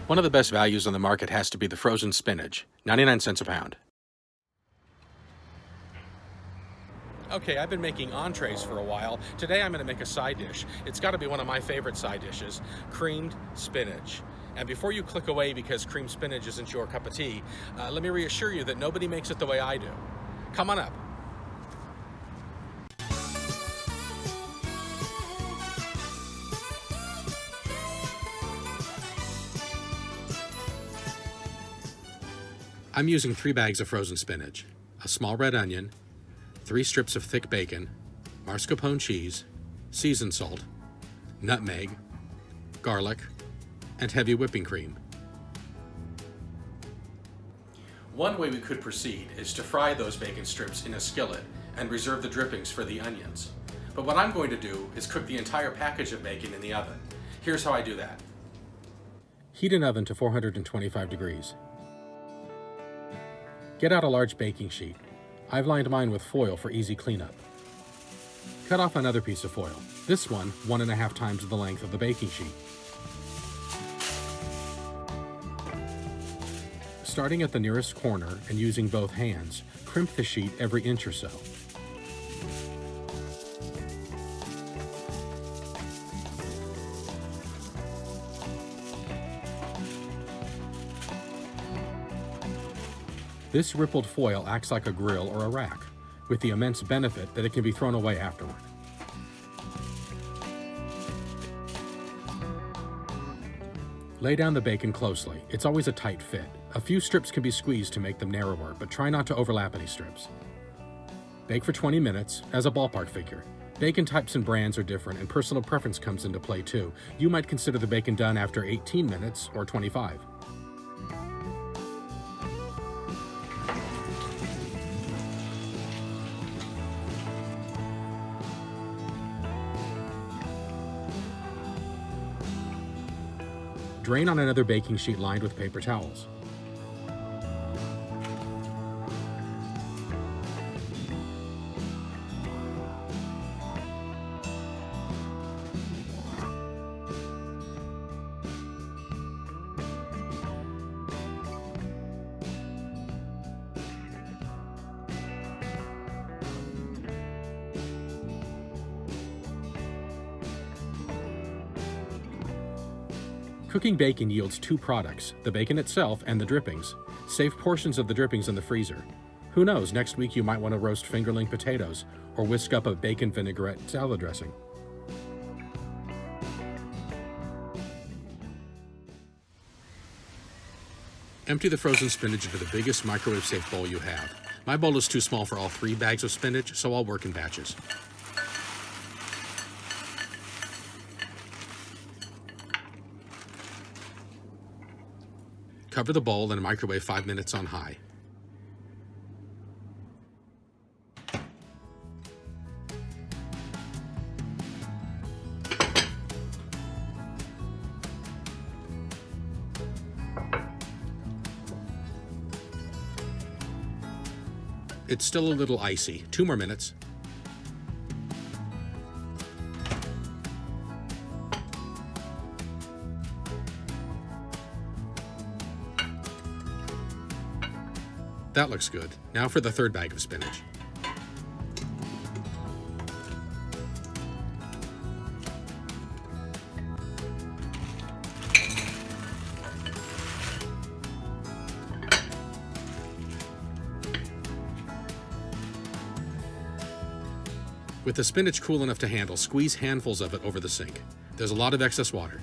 One of the best values on the market has to be the frozen spinach, 99 cents a pound. Okay, I've been making entrees for a while. Today I'm going to make a side dish. It's got to be one of my favorite side dishes, creamed spinach. And before you click away because creamed spinach isn't your cup of tea, let me reassure you that nobody makes it the way I do. Come on up. I'm using 3 bags of frozen spinach, a small red onion, 3 strips of thick bacon, mascarpone cheese, seasoned salt, nutmeg, garlic, and heavy whipping cream. One way we could proceed is to fry those bacon strips in a skillet and reserve the drippings for the onions. But what I'm going to do is cook the entire package of bacon in the oven. Here's how I do that. Heat an oven to 425 degrees. Get out a large baking sheet. I've lined mine with foil for easy cleanup. Cut off another piece of foil, this one 1.5 times the length of the baking sheet. Starting at the nearest corner and using both hands, crimp the sheet every inch or so. This rippled foil acts like a grill or a rack, with the immense benefit that it can be thrown away afterward. Lay down the bacon closely. It's always a tight fit. A few strips can be squeezed to make them narrower, but try not to overlap any strips. Bake for 20 minutes, as a ballpark figure. Bacon types and brands are different, and personal preference comes into play too. You might consider the bacon done after 18 minutes or 25. Drain on another baking sheet lined with paper towels. Cooking bacon yields 2 products, the bacon itself and the drippings. Save portions of the drippings in the freezer. Who knows, next week you might want to roast fingerling potatoes or whisk up a bacon vinaigrette salad dressing. Empty the frozen spinach into the biggest microwave-safe bowl you have. My bowl is too small for all 3 bags of spinach, so I'll work in batches. Cover the bowl and microwave 5 minutes on high. It's still a little icy. 2 more minutes. That looks good. Now for the 3rd bag of spinach. With the spinach cool enough to handle, squeeze handfuls of it over the sink. There's a lot of excess water.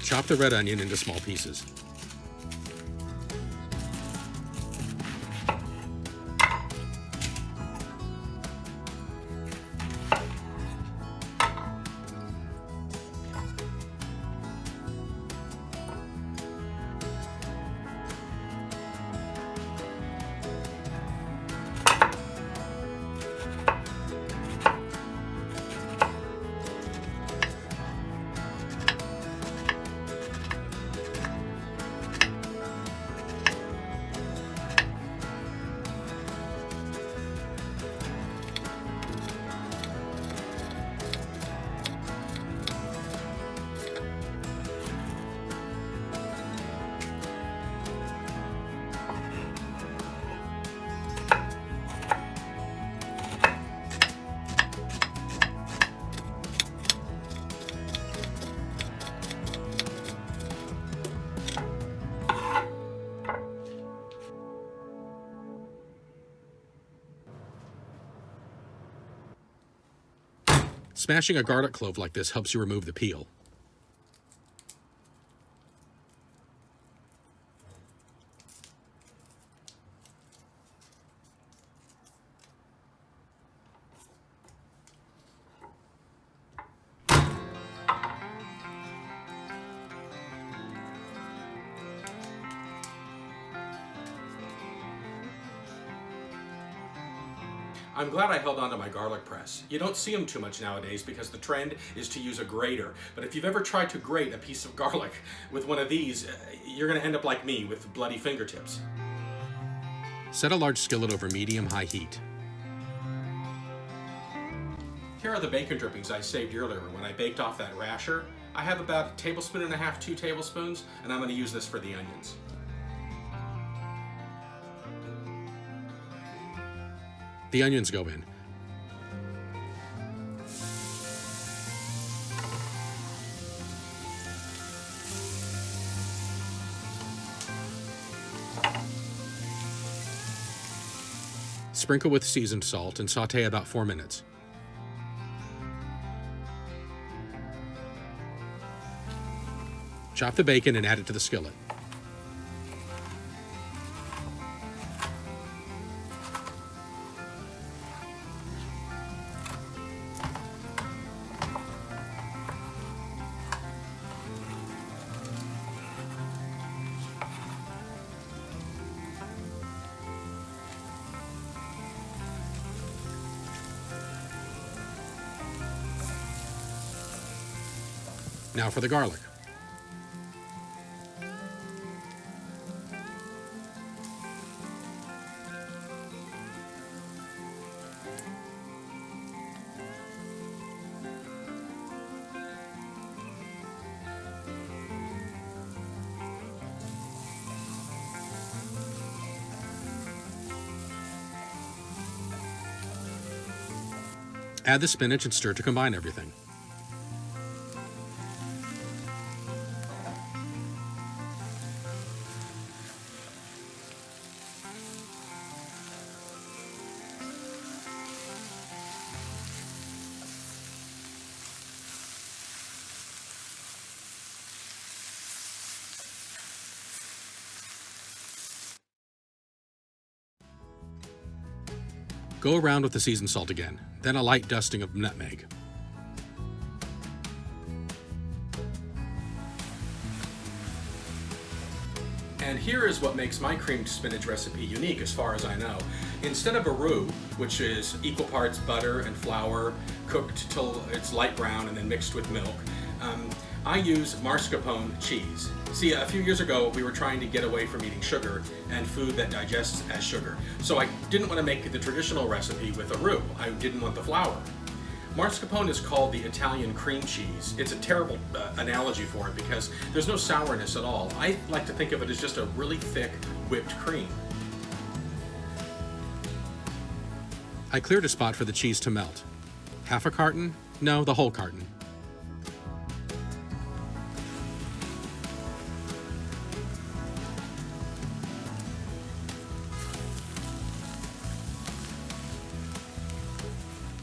Chop the red onion into small pieces. Smashing a garlic clove like this helps you remove the peel. I'm glad I held on to my garlic press. You don't see them too much nowadays because the trend is to use a grater. But if you've ever tried to grate a piece of garlic with one of these, you're gonna end up like me with bloody fingertips. Set a large skillet over medium-high heat. Here are the bacon drippings I saved earlier when I baked off that rasher. I have about 1.5 tablespoons, 2 tablespoons, and I'm gonna use this for the onions. The onions go in. Sprinkle with seasoned salt and saute about 4 minutes. Chop the bacon and add it to the skillet. Now for the garlic. Add the spinach and stir to combine everything. Go around with the seasoned salt again, then a light dusting of nutmeg. And here is what makes my creamed spinach recipe unique as far as I know. Instead of a roux, which is equal parts butter and flour, cooked till it's light brown and then mixed with milk, I use mascarpone cheese. See, a few years ago, we were trying to get away from eating sugar and food that digests as sugar. So I didn't want to make the traditional recipe with a roux. I didn't want the flour. Mascarpone is called the Italian cream cheese. It's a terrible analogy for it because there's no sourness at all. I like to think of it as just a really thick whipped cream. I cleared a spot for the cheese to melt. Half a carton? No, the whole carton.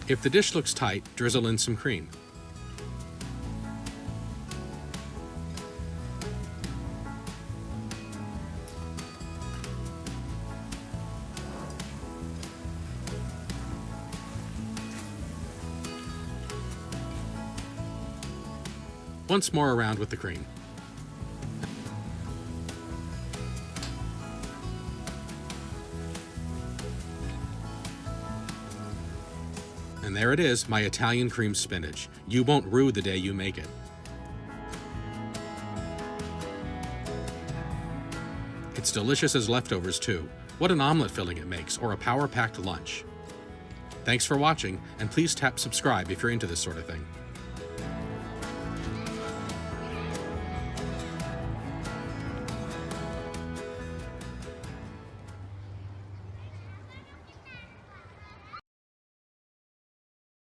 If the dish looks tight, drizzle in some cream. Once more around with the cream. And there it is, my Italian creamed spinach. You won't rue the day you make it. It's delicious as leftovers too. What an omelet filling it makes, or a power-packed lunch. Thanks for watching, and please tap subscribe if you're into this sort of thing.